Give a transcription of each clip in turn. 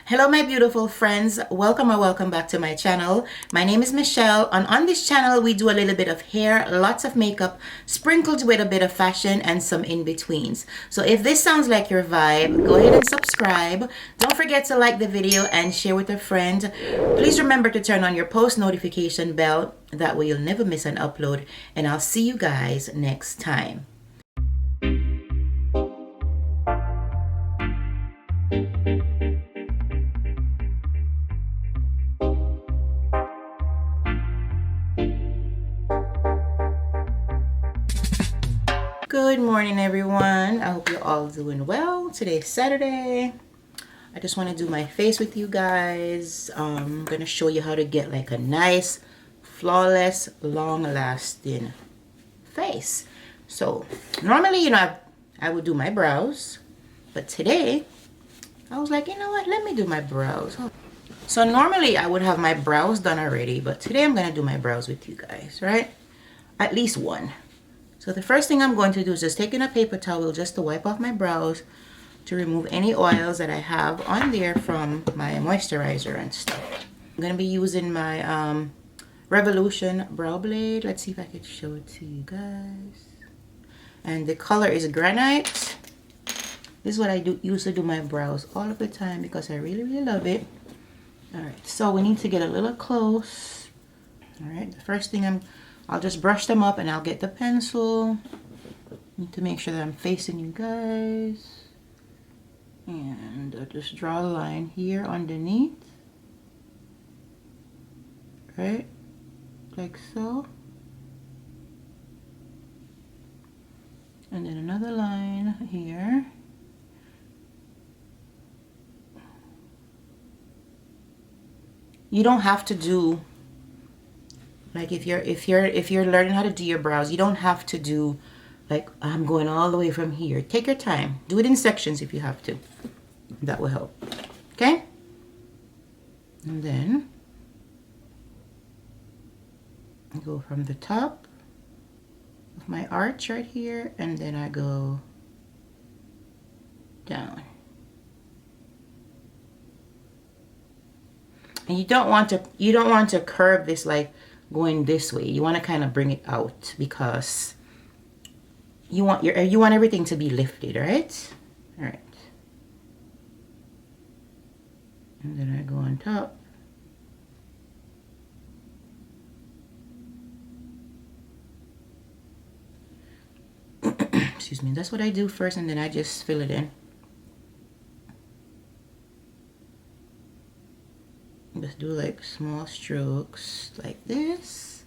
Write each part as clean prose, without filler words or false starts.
Hello my beautiful friends, welcome or welcome back to my channel. My name is Michelle, and on this channel we do a little bit of hair, lots of makeup, sprinkled with a bit of fashion and some in-betweens. So if this sounds like your vibe, go ahead and subscribe. Don't forget to like the video and share with a friend. Please remember to turn on your post notification bell, that way you'll never miss an upload, and I'll see you guys next time. Good morning everyone, I hope you're all doing well. Today's Saturday. I just want to do my face with you guys. I'm gonna show you how to get like a nice, flawless, long-lasting face. So normally, you know, I would do my brows, but today I was like, you know what, let me do my brows. So normally I would have my brows done already, but today I'm gonna do my brows with you guys, right? At least one. So the first thing I'm going to do is just take in a paper towel just to wipe off my brows, to remove any oils that I have on there from my moisturizer and stuff. I'm going to be using my Revolution brow blade. Let's see if I can show it to you guys. And the color is Granite. This is what I used to do my brows all of the time because I really love it. Alright, so we need to get a little close. Alright, the first thing I'll just brush them up and I'll get the pencil. Need to make sure that I'm facing you guys. And I'll just draw a line here underneath. Right? Like so. And then another line here. You don't have to do, like if you're learning how to do your brows, you don't have to do like I'm going all the way from here. Take your time. Do it in sections if you have to. That will help. Okay? And then I go from the top of my arch right here, and then I go down. And you don't want to curve this like going this way. You want to kind of bring it out because you want everything to be lifted, right? All right. And then I go on top. Excuse me. That's what I do first, and then I just fill it in. Just do like small strokes like this.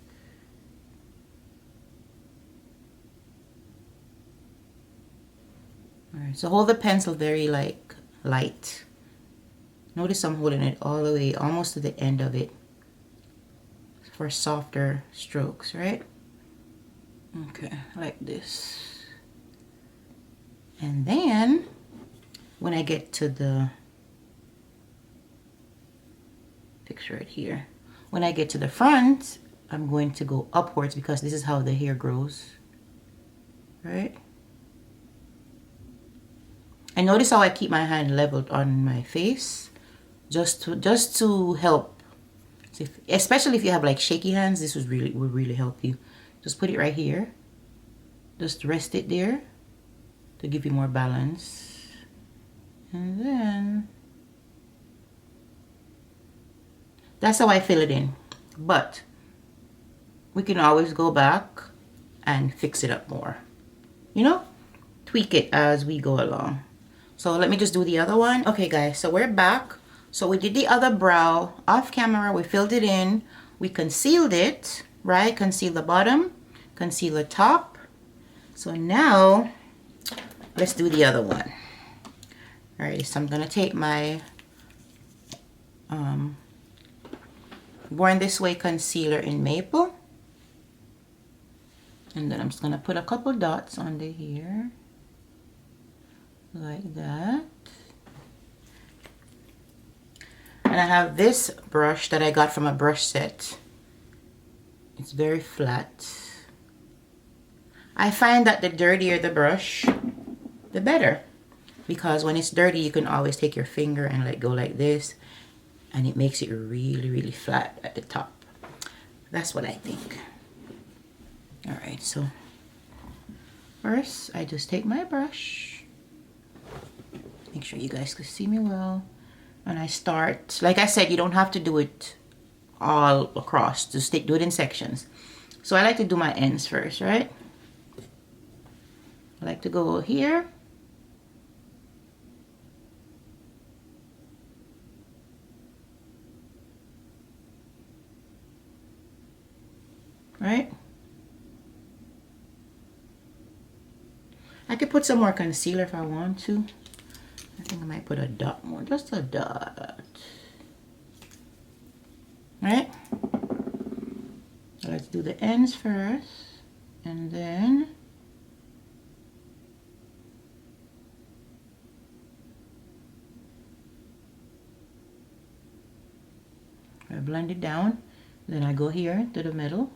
Alright, so hold the pencil very like light. Notice I'm holding it all the way almost to the end of it for softer strokes, right? Okay, like this. And then when I get to the picture right here, when I get to the front, I'm going to go upwards because this is how the hair grows, right? And notice how I keep my hand leveled on my face, just to help. So especially if you have like shaky hands, this would really help you. Just put it right here. Just rest it there to give you more balance, and then that's how I fill it in. But we can always go back and fix it up more. You know? Tweak it as we go along. So let me just do the other one. Okay guys, so we're back. So we did the other brow off camera. We filled it in. We concealed it, right? Conceal the bottom, conceal the top. So now let's do the other one. Alright, so I'm gonna take my Born This Way concealer in Maple, and then I'm just gonna put a couple dots under here like that. And I have this brush that I got from a brush set. It's very flat. I find that the dirtier the brush, the better, because when it's dirty, you can always take your finger and like go like this, and it makes it really flat at the top. That's what I think. All right, so first I just take my brush, make sure you guys can see me well, and I start, like I said, you don't have to do it all across, just do it in sections. So I like to do my ends first, right? I like to go here, right? I could put some more concealer if I want to. I think I might put a dot more, just a dot. Right? So let's do the ends first, and then I blend it down. Then I go here to the middle.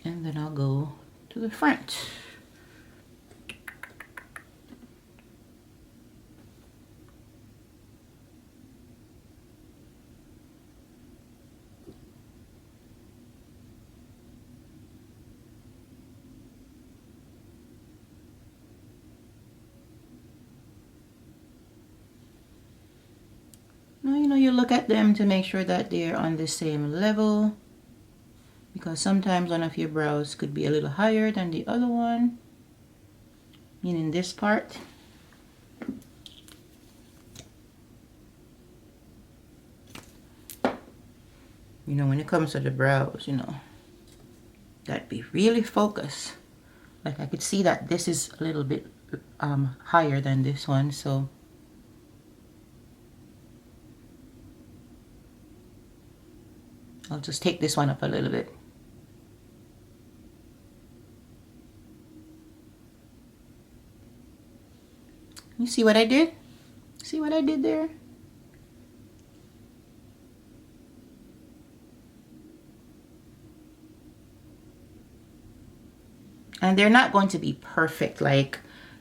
And then I'll go to the front. Now, you know, you look at them to make sure that they're on the same level, because sometimes one of your brows could be a little higher than the other one, meaning this part. You know, when it comes to the brows, you know, that be really focused. Like I could see that this is a little bit higher than this one, so I'll just take this one up a little bit. You see what I did? See what I did there? And they're not going to be perfect, like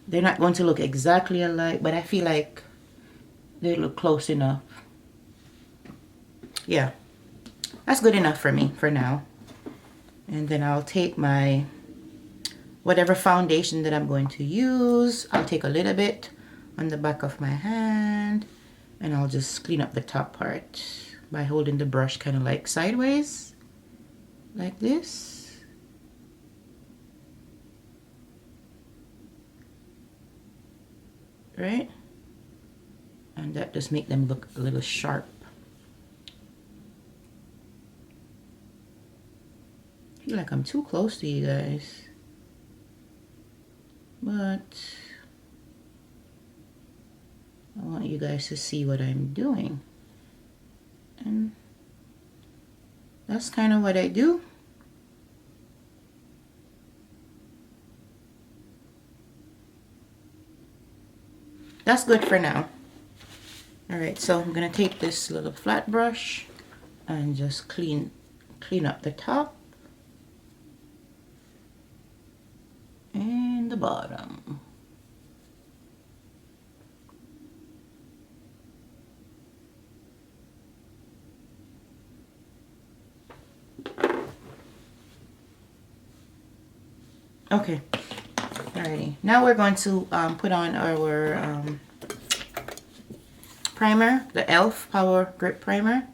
they're not going to look exactly alike, but I feel like they look close enough. Yeah, that's good enough for me for now. And then I'll take my whatever foundation that I'm going to use. I'll take a little bit on the back of my hand, and I'll just clean up the top part by holding the brush kind of like sideways, like this. Right? And that just make them look a little sharp. I feel like I'm too close to you guys, but I want you guys to see what I'm doing, and that's kind of what I do. That's good for now. All right, so I'm gonna take this little flat brush and just clean up the top and the bottom. Okay, alrighty. Now we're going to put on our primer, the e.l.f. Power Grip Primer.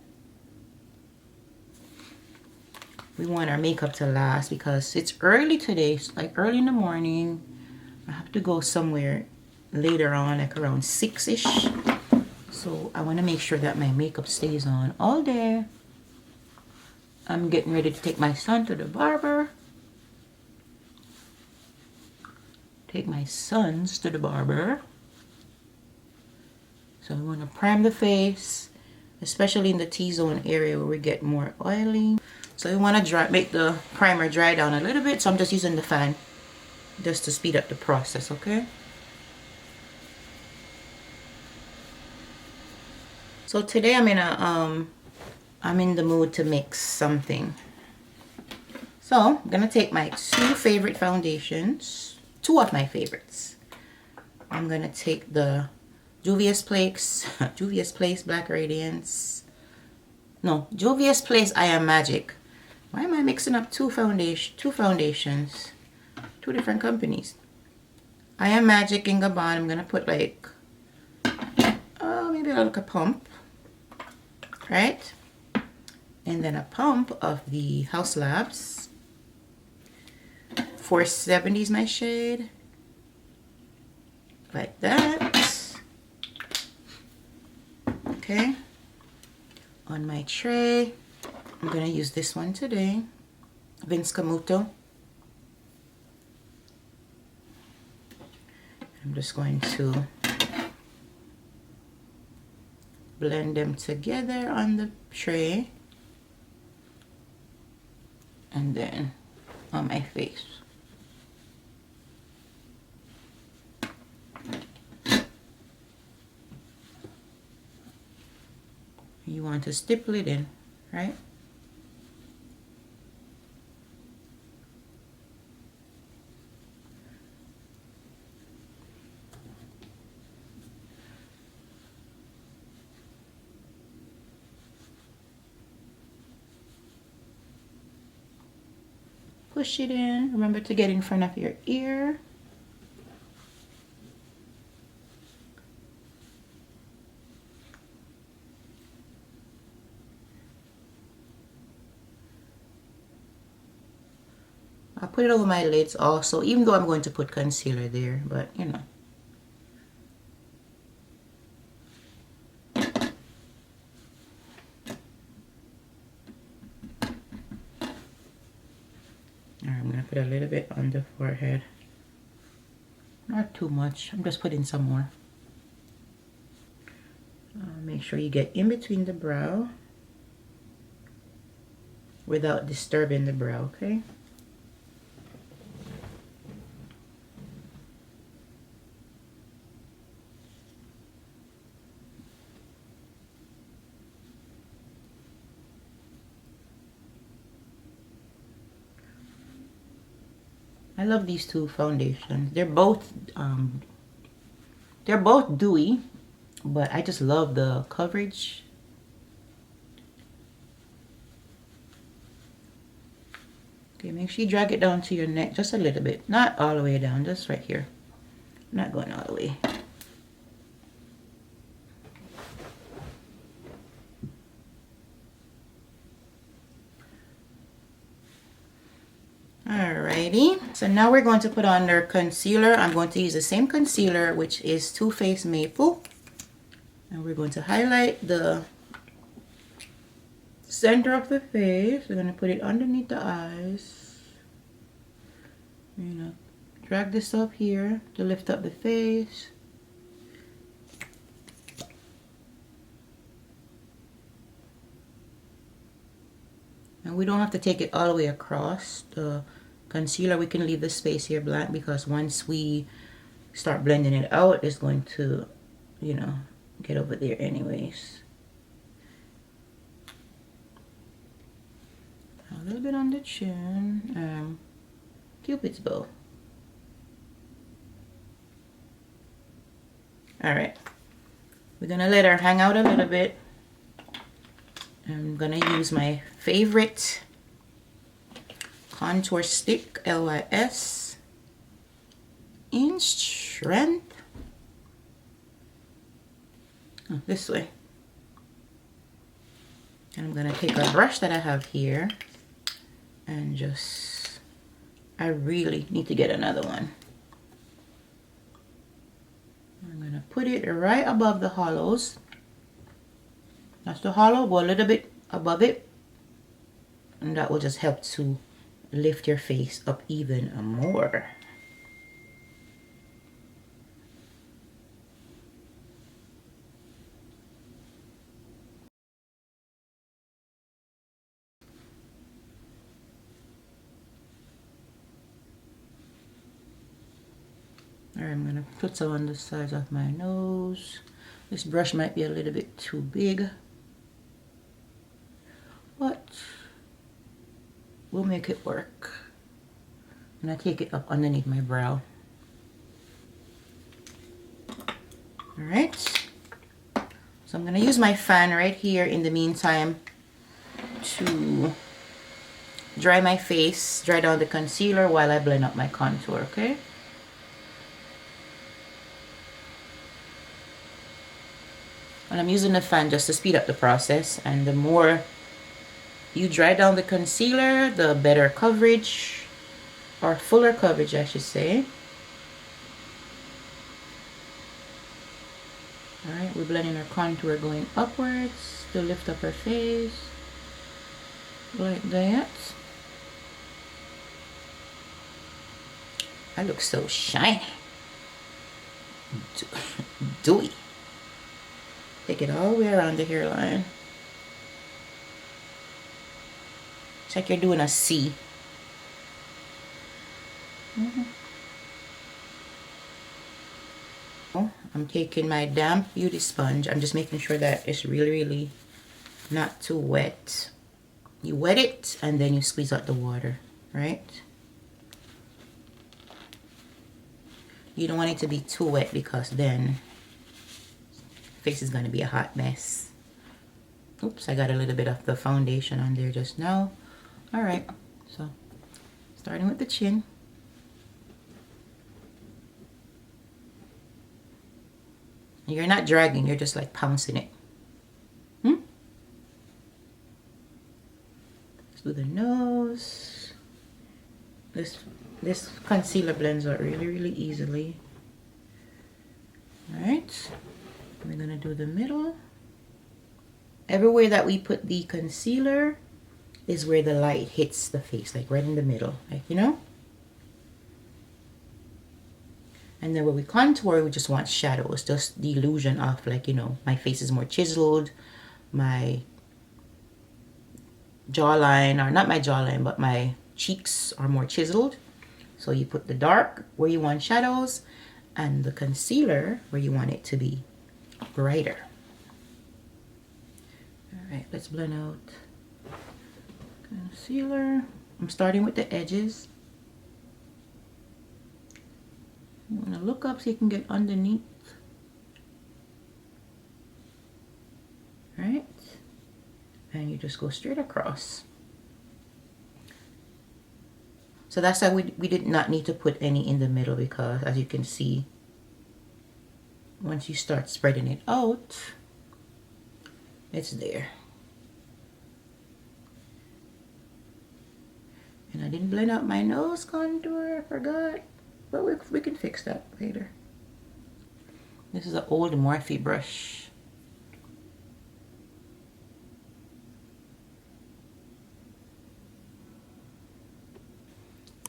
We want our makeup to last because it's early today, it's like early in the morning. I have to go somewhere later on, like around 6-ish. So I want to make sure that my makeup stays on all day. I'm getting ready to take my son to the barber. Take my sons to the barber. So I'm going to prime the face, especially in the T-zone area where we get more oily. So we want to make the primer dry down a little bit. So I'm just using the fan just to speed up the process, okay? So today I'm in the mood to mix something. So I'm gonna take my two favorite foundations, two of my favorites. I'm gonna take the Juvias Place, Juvias Place Black Radiance. No, Juvias Place I Am Magic. Why am I mixing up two foundations? Two different companies. I Am Magic in Gabon. I'm gonna put like, maybe like a pump, right? And then a pump of the Haus Labs. 470 is my shade. Like that. Okay. On my tray, I'm gonna use this one today. Vince Camuto. I'm just going to blend them together on the tray and then on my face. You want to stipple it in, right? Push it in. Remember to get in front of your ear. I'll put it over my lids also, even though I'm going to put concealer there, but you know. I'm gonna put a little bit on the forehead. Not too much. I'm just putting some more. Make sure you get in between the brow without disturbing the brow, okay? I love these two foundations. They're both dewy, but I just love the coverage. Okay, make sure you drag it down to your neck just a little bit. Not all the way down, just right here. I'm not going all the way. Alrighty, so now we're going to put on our concealer. I'm going to use the same concealer, which is Too Faced Maple. And we're going to highlight the center of the face. We're going to put it underneath the eyes. You know, drag this up here to lift up the face. And we don't have to take it all the way across the concealer. We can leave the space here blank because once we start blending it out, it's going to, you know, get over there anyways. A little bit on the chin. Cupid's bow. Alright. We're gonna let her hang out a little bit. I'm gonna use my favorite contour stick, LYS, in Strength. Oh, this way. And I'm gonna take a brush that I have here and just, I really need to get another one. I'm gonna put it right above the hollows. That's the hollow, go a little bit above it, and that will just help to lift your face up even more. Alright, I'm gonna put some on the sides of my nose. This brush might be a little bit too big, but we'll make it work. And I take it up underneath my brow. Alright, so I'm going to use my fan right here in the meantime to dry my face, dry down the concealer while I blend up my contour, okay? And I'm using the fan just to speed up the process, and the more you dry down the concealer, the better coverage, or fuller coverage I should say. Alright, we're blending our contour going upwards to lift up her face, like that. I look so shiny. Dewy. Take it all the way around the hairline. It's like you're doing a C. I'm taking my damp beauty sponge. I'm just making sure that it's really not too wet. You wet it and then you squeeze out the water, right? You don't want it to be too wet because then face is going to be a hot mess. Oops, I got a little bit of the foundation on there just now. All right, so starting with the chin. You're not dragging, you're just like pouncing it. Let's do the nose. This concealer blends out really easily. Alright, we're gonna do the middle. Everywhere that we put the concealer is where the light hits the face, like right in the middle, like, you know? And then when we contour, we just want shadows, just the illusion of, like, you know, my face is more chiseled, my jawline, or not my jawline, but my cheeks are more chiseled. So you put the dark where you want shadows and the concealer where you want it to be brighter. All right, let's blend out concealer. I'm starting with the edges. You want to look up so you can get underneath. Right? And you just go straight across. So that's why we did not need to put any in the middle, because as you can see, once you start spreading it out, it's there. And I didn't blend out my nose contour, I forgot. But we can fix that later. This is an old Morphe brush.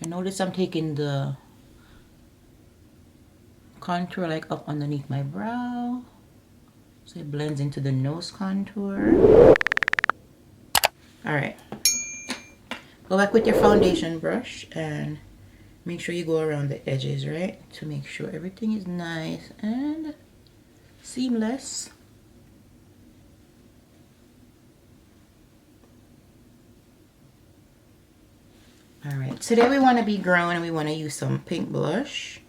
I notice I'm taking the contour like up underneath my brow, so it blends into the nose contour. All right, go back with your foundation brush and make sure you go around the edges, right, to make sure everything is nice and seamless. All right, today we want to be grown and we want to use some pink blush.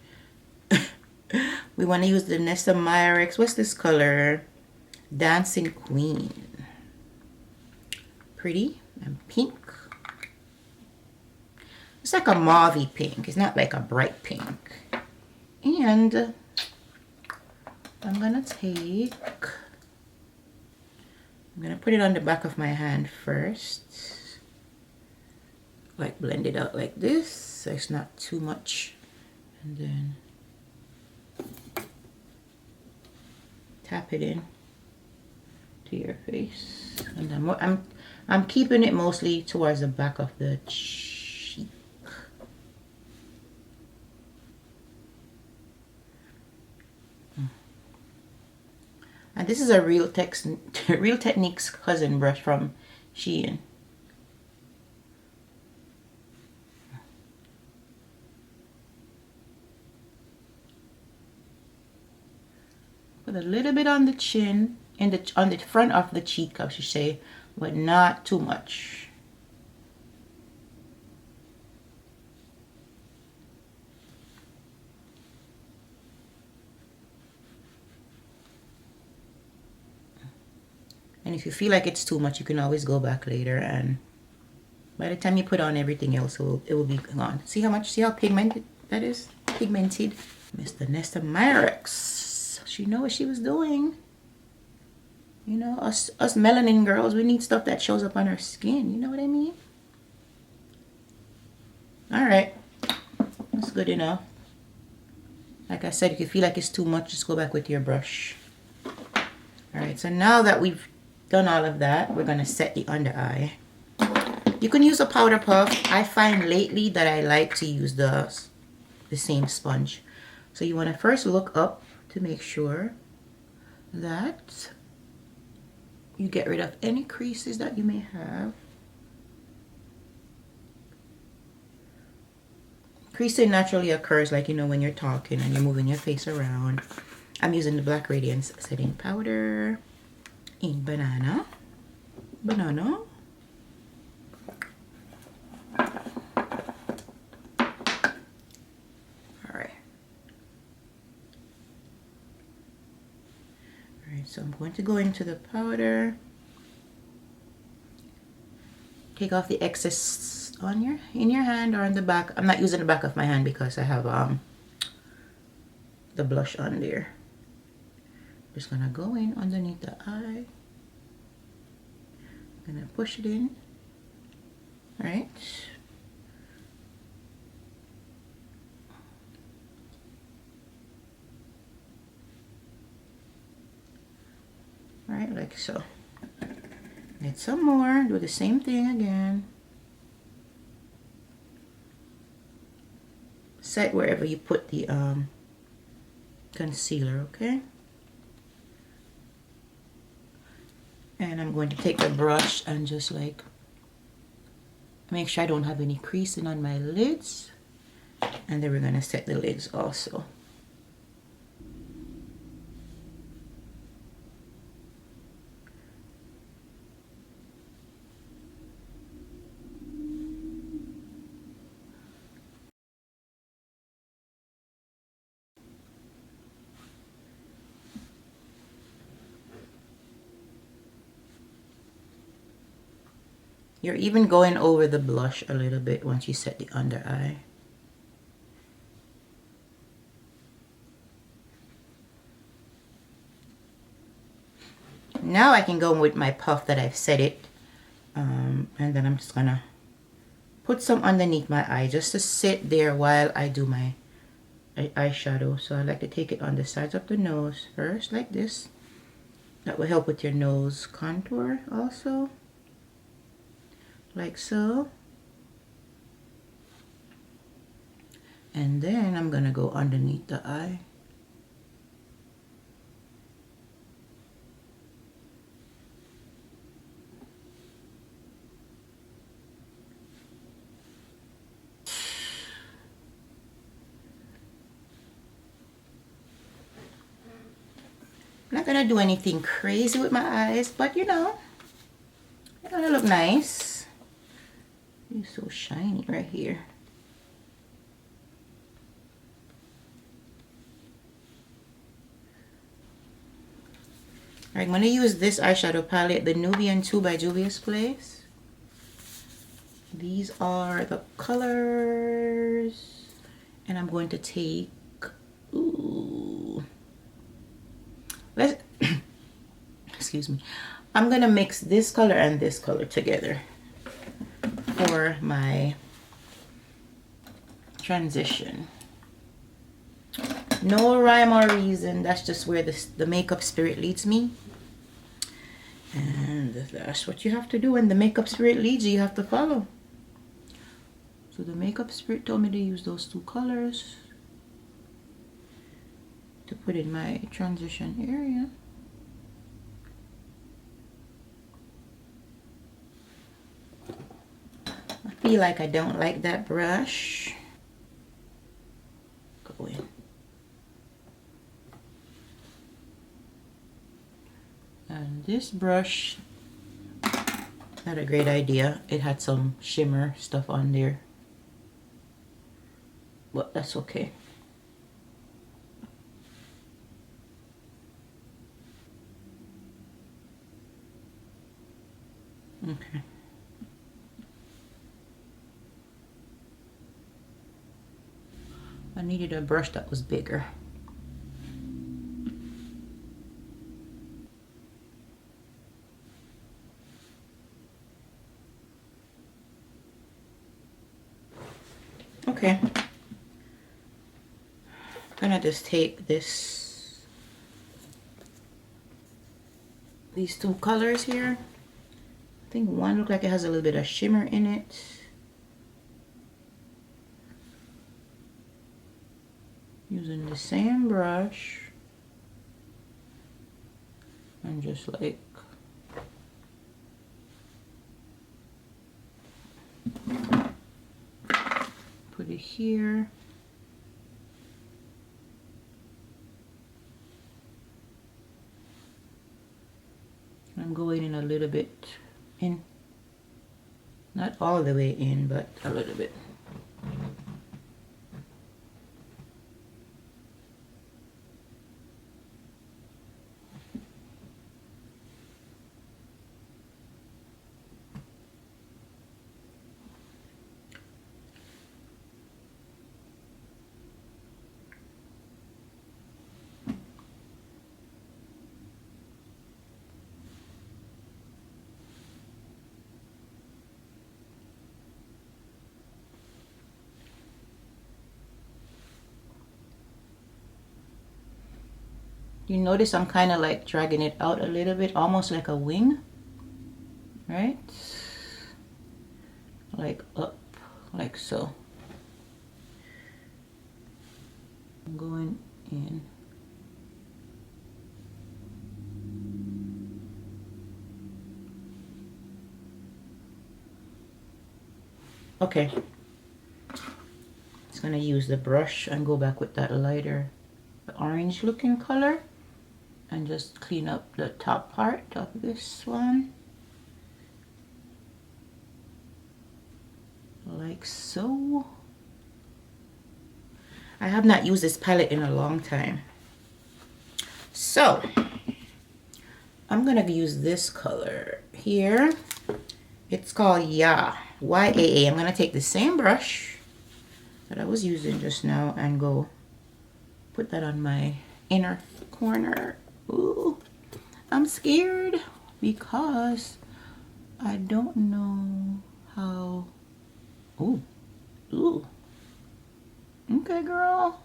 We want to use the Danessa Myrix. What's this color? Dancing Queen. Pretty and pink. It's like a mauvey pink. It's not like a bright pink. And I'm gonna put it on the back of my hand first. Like blend it out like this, so it's not too much. And then tap it in to your face. And I'm keeping it mostly towards the back of the cheek. And this is a Real Techniques cousin brush from Shein. Put a little bit on the chin, on the front of the cheek, I should say, but not too much. And if you feel like it's too much, you can always go back later, and by the time you put on everything else, it will be gone. See how pigmented that is? Pigmented. Miss Danessa Myrex. She knew what she was doing. You know, us melanin girls, we need stuff that shows up on our skin. You know what I mean? Alright. That's good enough. Like I said, if you feel like it's too much, just go back with your brush. Alright, so now that we've done all of that, we're going to set the under eye. You can use a powder puff. I find lately that I like to use the same sponge. So you want to first look up to make sure that you get rid of any creases that you may have. Creasing naturally occurs, like, you know, when you're talking and you're moving your face around. I'm using the Black Radiance setting powder in Banana. So I'm going to go into the powder, take off the excess on in your hand or on the back. I'm not using the back of my hand because I have the blush on there. Just gonna go in underneath the eye. I'm gonna push it in. All right. Right, like so. Get some more, do the same thing again. Set wherever you put the concealer, okay? And I'm going to take the brush and just like make sure I don't have any creasing on my lids. And then we're gonna set the lids also. You're even going over the blush a little bit once you set the under eye. Now I can go with my puff that I've set it. And then I'm just gonna put some underneath my eye just to sit there while I do my eyeshadow. So I like to take it on the sides of the nose first, like this. That will help with your nose contour also. Like so. And then I'm gonna go underneath the eye. I'm not gonna do anything crazy with my eyes, but you know, it's gonna look nice. It's so shiny right here. Alright, I'm gonna use this eyeshadow palette, the Nubian 2 by Juvias Place. These are the colors, and I'm going to take, excuse me. I'm gonna mix this color and this color together for my transition. No rhyme or reason. That's just where the makeup spirit leads me. And that's what you have to do. When the makeup spirit leads you, you have to follow. So the makeup spirit told me to use those two colors to put in my transition area. I feel like I don't like that brush. Go in. this brush, not a great idea. It had some shimmer stuff on there, but that's okay. Okay. I needed a brush that was bigger. Okay. I'm gonna just take these two colors here. I think one looks like it has a little bit of shimmer in it. Using the same brush and just like put it here. I'm going in a little bit in, not all the way in, but a little bit. You notice I'm kind of like dragging it out a little bit, almost like a wing, right? Like up, like so. I'm going in. Okay. Just gonna use the brush and go back with that lighter, the orange looking color. And just clean up the top part of this one. Like so. I have not used this palette in a long time. So, I'm gonna use this color here. It's called Y-A-A. I'm gonna take the same brush that I was using just now and go put that on my inner corner. Ooh, I'm scared because I don't know how. Ooh, ooh. Okay, girl.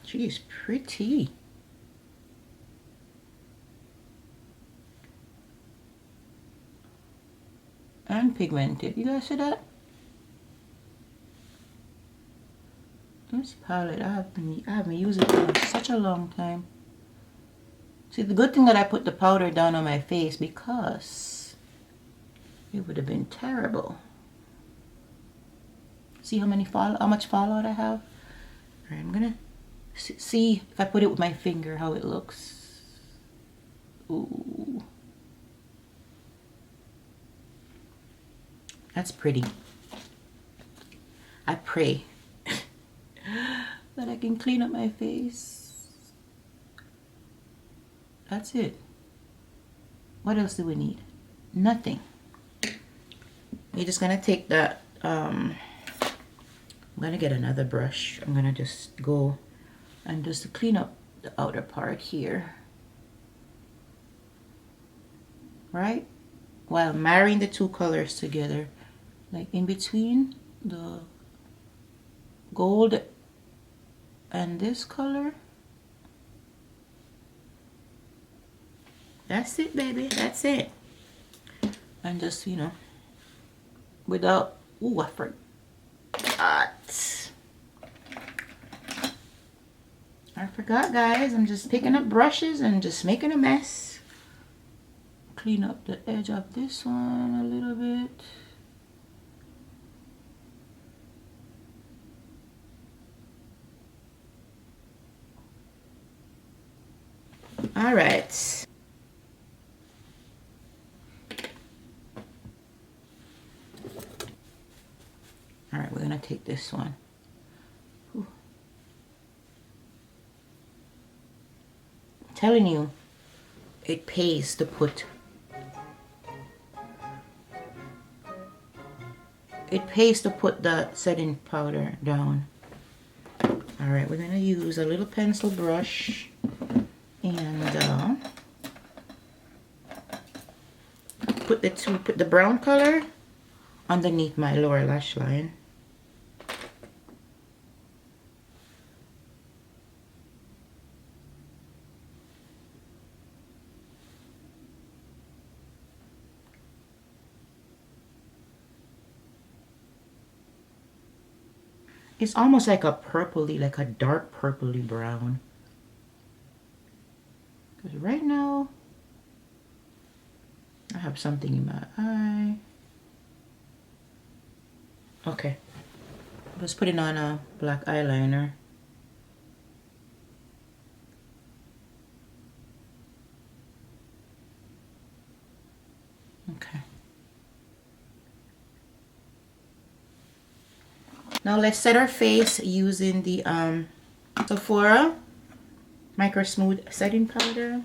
She's pretty. And pigmented. You guys see that? This palette, I haven't used it in such a long time. See, the good thing that I put the powder down on my face because it would have been terrible. See how much fallout I have? All right, I'm gonna see if I put it with my finger how it looks. Ooh, that's pretty. I pray that I can clean up my face. That's it. What else do we need? Nothing. You're just gonna take that, I'm gonna get another brush. I'm gonna just go and just clean up the outer part here. Right? While marrying the two colors together. Like in between the gold and this color. That's it, baby. That's it. And just, you know, without, ooh, I forgot. I forgot, guys. I'm just picking up brushes and just making a mess. Clean up the edge of this one a little bit. All right. All right, we're gonna take this one. Whew. I'm telling you, it pays to put the setting powder down. All right, we're gonna use a little pencil brush and put the brown color underneath my lower lash line. It's almost like a purpley, like a dark purpley brown. Because right now, I have something in my eye. Okay. I was putting on a black eyeliner. Okay. Now let's set our face using the Sephora Micro Smooth Setting Powder.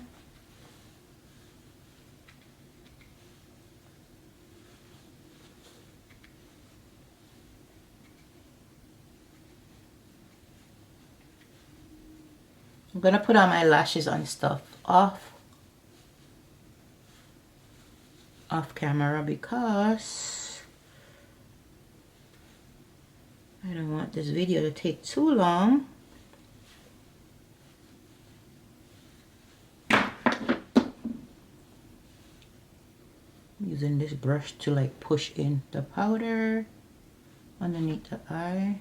I'm gonna put on my lashes and stuff off camera because I don't want this video to take too long. I'm using this brush to like push in the powder underneath the eye.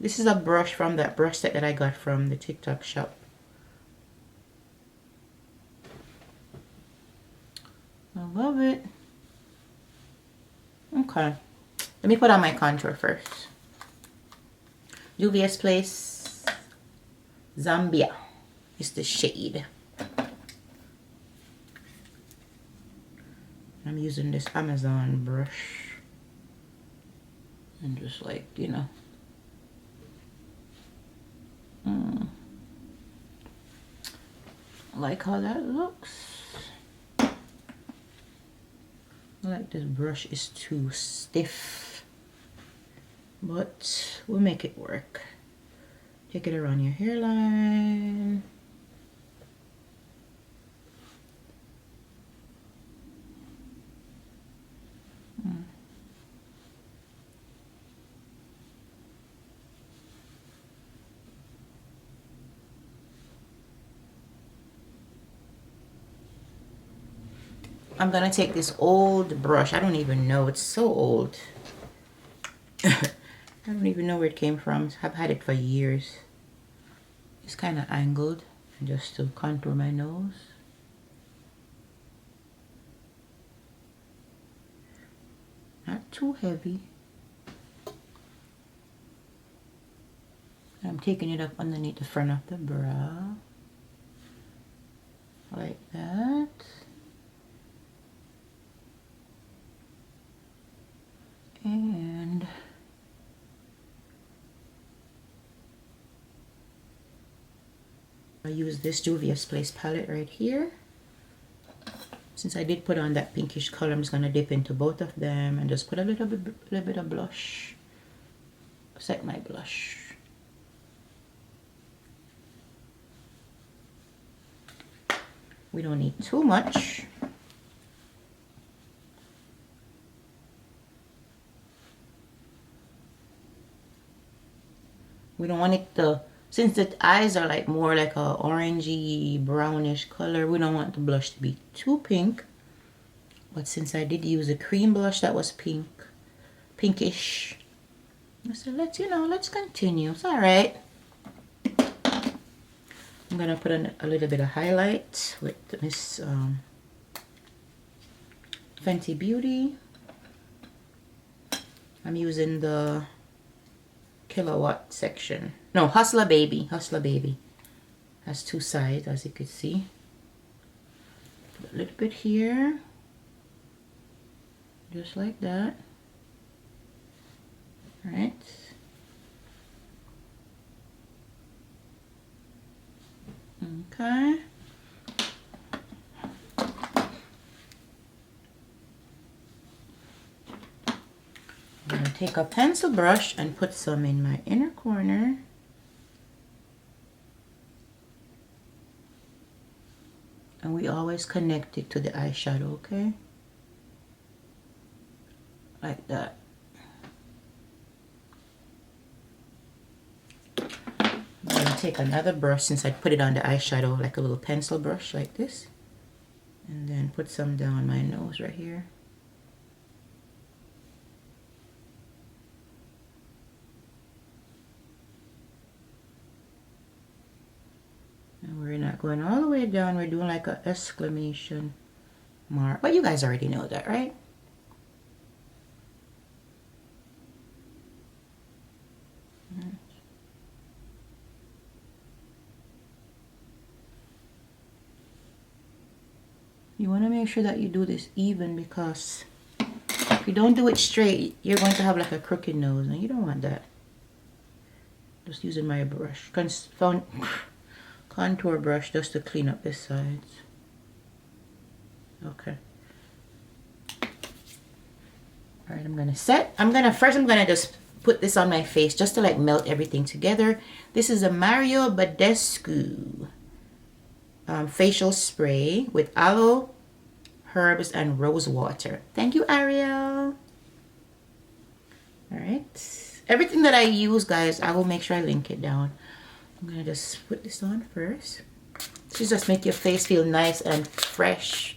This is a brush from that brush set that I got from the TikTok shop. I love it. Okay. Let me put on my contour first. Juvias Place Zambia is the shade. I'm using this Amazon brush. And just like, you know. I like how that looks. I like this brush is too stiff, but we'll make it work. Take it around your hairline. I'm gonna take this old brush. I don't even know, it's so old. I don't even know where it came from. I've had it for years. It's kind of angled, just to contour my nose. Not too heavy. I'm taking it up underneath the front of the brow. Like that. And I use this Juvias Place palette right here. Since I did put on that pinkish color, I'm just gonna dip into both of them and just put a little bit of blush. Set my blush. We don't need too much. We don't want it to, since the eyes are like more like a orangey brownish color, we don't want the blush to be too pink. But since I did use a cream blush that was pinkish, so let's continue. It's all right. I'm gonna put in a little bit of highlight with this Fenty Beauty. I'm using the kilowatt section. No, Hustler Baby. Hustler Baby. Has two sides, as you can see. Put a little bit here. Just like that. Alright. Okay. I'm going to take a pencil brush and put some in my inner corner. And we always connect it to the eyeshadow, okay? Like that. I'm going to take another brush since I put it on the eyeshadow, like a little pencil brush like this. And then put some down my nose right here. And we're not going all the way down. We're doing like an exclamation mark. But you guys already know that, right? You want to make sure that you do this even, because if you don't do it straight, you're going to have like a crooked nose, and you don't want that. Just using my brush, contour brush, just to clean up the sides. Okay. All right, I'm gonna just put this on my face just to like melt everything together. This is a Mario Badescu facial spray with aloe, herbs, and rose water. Thank you, Ariel. All right, everything that I use, guys, I will make sure I link it down. I'm gonna just put this on first. This just make your face feel nice and fresh.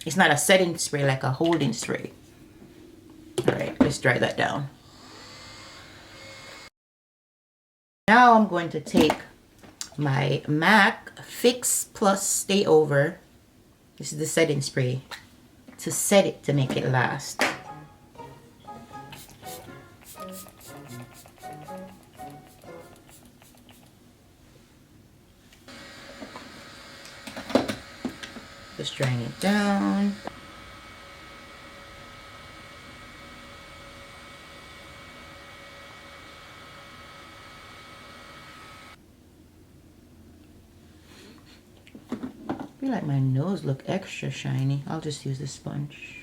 It's not a setting spray, like a holding spray. All right, let's dry that down. Now I'm going to take my MAC Fix Plus Stay Over. This is the setting spray to set it to make it last. Just drying it down. I feel like my nose look extra shiny. I'll just use the sponge.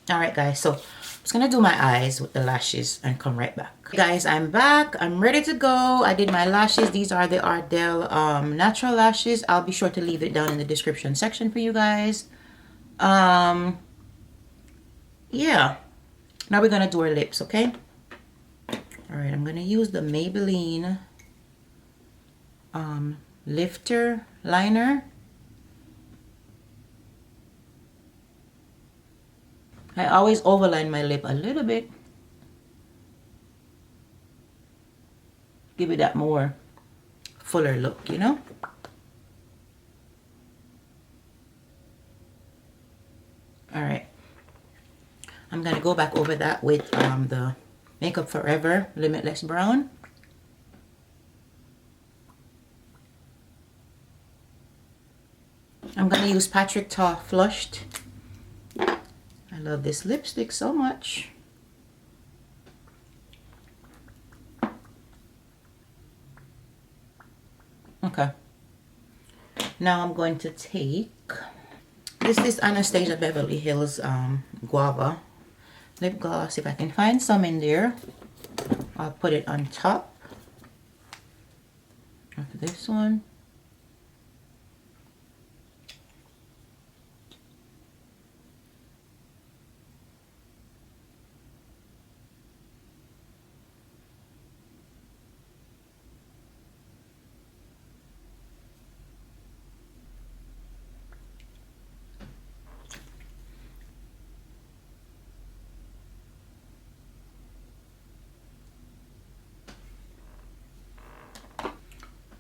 All right, guys, so I'm just gonna do my eyes with the lashes and come right back. Guys, I'm back. I'm ready to go. I did my lashes. These are the Ardell natural lashes. I'll be sure to leave it down in the description section for you guys. Yeah, now we're gonna do our lips, okay? All right, I'm gonna use the Maybelline Lifter liner. I always overline my lip a little bit. Give it that more fuller look, you know? All right. I'm gonna go back over that with the Makeup Forever Limitless Brown. I'm gonna use Patrick Ta Flushed. I love this lipstick so much. Okay. Now I'm going to take, this is Anastasia Beverly Hills Guava lip gloss. If I can find some in there, I'll put it on top of this one.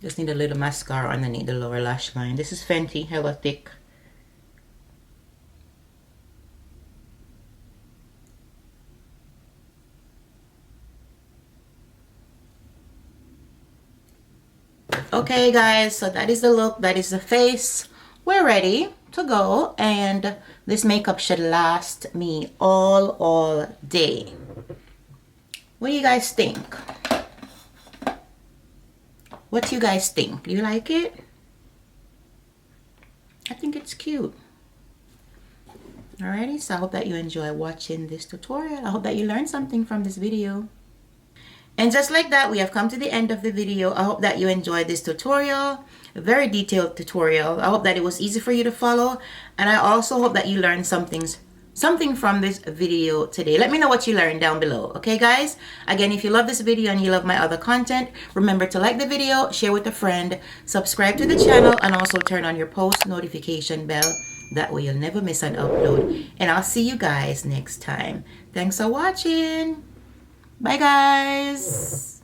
Just need a little mascara underneath the lower lash line. This is Fenty, hella thick. Okay guys, so that is the look, that is the face. We're ready to go, and this makeup should last me all day. What do you guys think? What do you guys think? Do you like it? I think it's cute. Alrighty, so I hope that you enjoy watching this tutorial. I hope that you learned something from this video. And just like that, we have come to the end of the video. I hope that you enjoyed this tutorial, a very detailed tutorial. I hope that it was easy for you to follow, and I also hope that you learned something from this video today. Let me know what you learned down below. Okay guys, again, if you love this video and you love my other content, remember to like the video, share with a friend, subscribe to the channel, and also turn on your post notification bell. That way you'll never miss an upload. And I'll see you guys next time. Thanks for watching. Bye guys.